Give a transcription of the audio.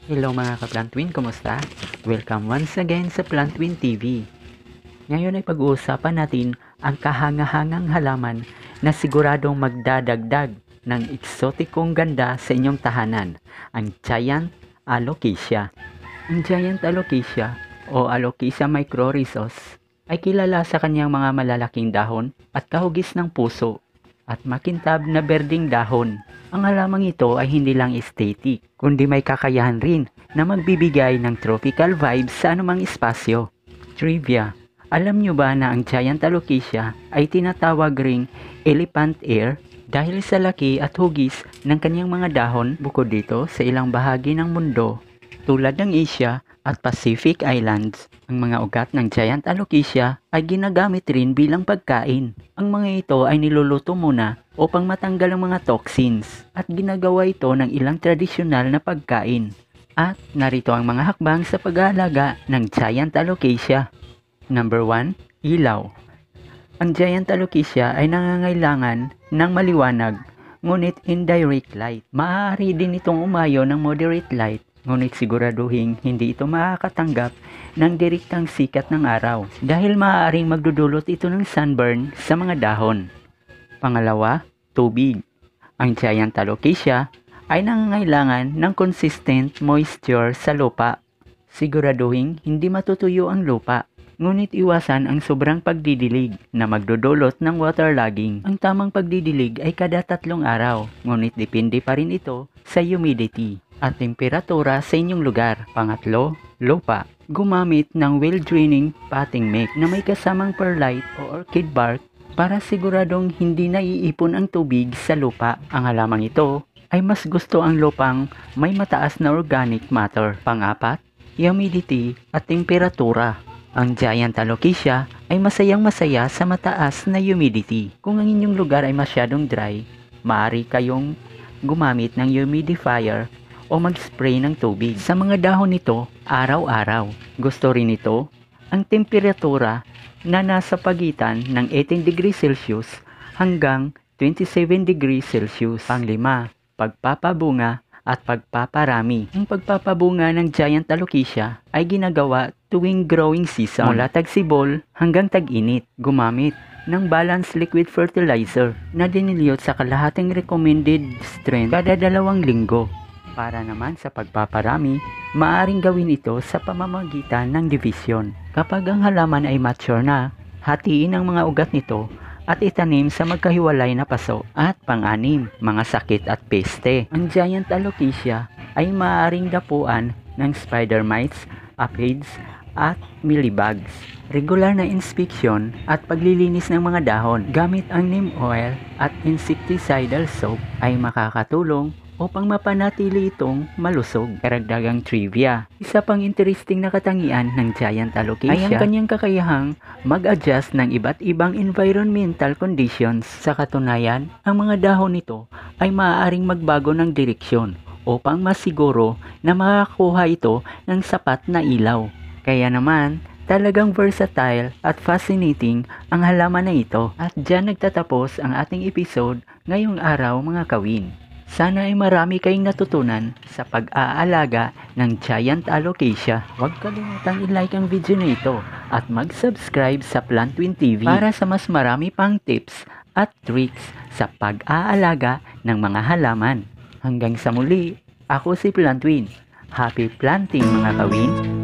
Hello mga ka-Plantwin, kumusta? Welcome once again sa Plantwin TV. Ngayon ay pag-uusapan natin ang kahangahangang halaman na siguradong magdadagdag ng eksotikong ganda sa inyong tahanan, ang Giant Alocasia. Ang Giant Alocasia o Alocasia microrhizos ay kilala sa kanyang mga malalaking dahon at kahugis ng puso at makintab na berdeng dahon. Ang halamang ito ay hindi lang aesthetic, kundi may kakayahan rin na magbibigay ng tropical vibes sa anumang espasyo. Trivia: alam nyo ba na ang Giant Alocasia ay tinatawag ring elephant ear dahil sa laki at hugis ng kanyang mga dahon? Bukod dito, sa ilang bahagi ng mundo tulad ng Asia at Pacific Islands, ang mga ugat ng Giant Alocasia ay ginagamit rin bilang pagkain. Ang mga ito ay niluluto muna upang matanggal ang mga toxins at ginagawa ito ng ilang tradisyonal na pagkain. At narito ang mga hakbang sa pag-aalaga ng Giant Alocasia. Number 1. Ilaw. Ang Giant Alocasia ay nangangailangan ng maliwanag, ngunit indirect light. Maaari din itong umayo ng moderate light, ngunit siguraduhin hindi ito makakatanggap ng direktang sikat ng araw dahil maaaring magdudulot ito ng sunburn sa mga dahon. Pangalawa, tubig. Ang Giant Alocasia ay nangangailangan ng consistent moisture sa lupa. Siguraduhin hindi matutuyo ang lupa, ngunit iwasan ang sobrang pagdidilig na magdudulot ng waterlogging. Ang tamang pagdidilig ay kada 3 araw, ngunit depende pa rin ito sa humidity at temperatura sa inyong lugar. Pangatlo, lupa. Gumamit ng well-draining potting mix na may kasamang perlite o orchid bark para siguradong hindi naiipon ang tubig sa lupa. Ang halamang ito ay mas gusto ang lupang may mataas na organic matter. Pang-apat, humidity at temperatura. Ang Giant Alocasia ay masayang-masaya sa mataas na humidity. Kung ang inyong lugar ay masyadong dry, maaari kayong gumamit ng humidifier o mag-spray ng tubig sa mga dahon nito araw-araw. Gusto rin ito ang temperatura na nasa pagitan ng 18 degrees Celsius hanggang 27 degrees Celsius. Pang-5, pagpapabunga at pagpaparami. Ang pagpapabunga ng Giant Alocasia ay ginagawa tuwing growing season mula tagsibol hanggang tag-init. Gumamit ng balanced liquid fertilizer na dinilyot sa kalahating recommended strength kada 2 linggo. Para naman sa pagpaparami, maaaring gawin ito sa pamamagitan ng division. Kapag ang halaman ay mature na, hatiin ang mga ugat nito at itanim sa magkahiwalay na paso. At pang-6, mga sakit at peste. Ang Giant Alocasia ay maaaring dapuan ng spider mites, aphids, at mealybugs. Regular na inspeksyon at paglilinis ng mga dahon gamit ang neem oil at insecticidal soap ay makakatulong upang mapanatili itong malusog. Karagdagang trivia: isa pang interesting na katangian ng Giant Alocasia ay ang kanyang kakayahang mag-adjust ng iba't ibang environmental conditions. Sa katunayan, ang mga dahon nito ay maaaring magbago ng direksyon upang masiguro na makakuha ito ng sapat na ilaw. Kaya naman, talagang versatile at fascinating ang halaman na ito. At dyan nagtatapos ang ating episode ngayong araw mga kawin. Sana ay marami kayong natutunan sa pag-aalaga ng Giant Alocasia. Huwag kalimutang i-like ang video na ito at mag-subscribe sa Plantwin TV para sa mas marami pang tips at tricks sa pag-aalaga ng mga halaman. Hanggang sa muli, ako si Plantwin. Happy planting mga kawin!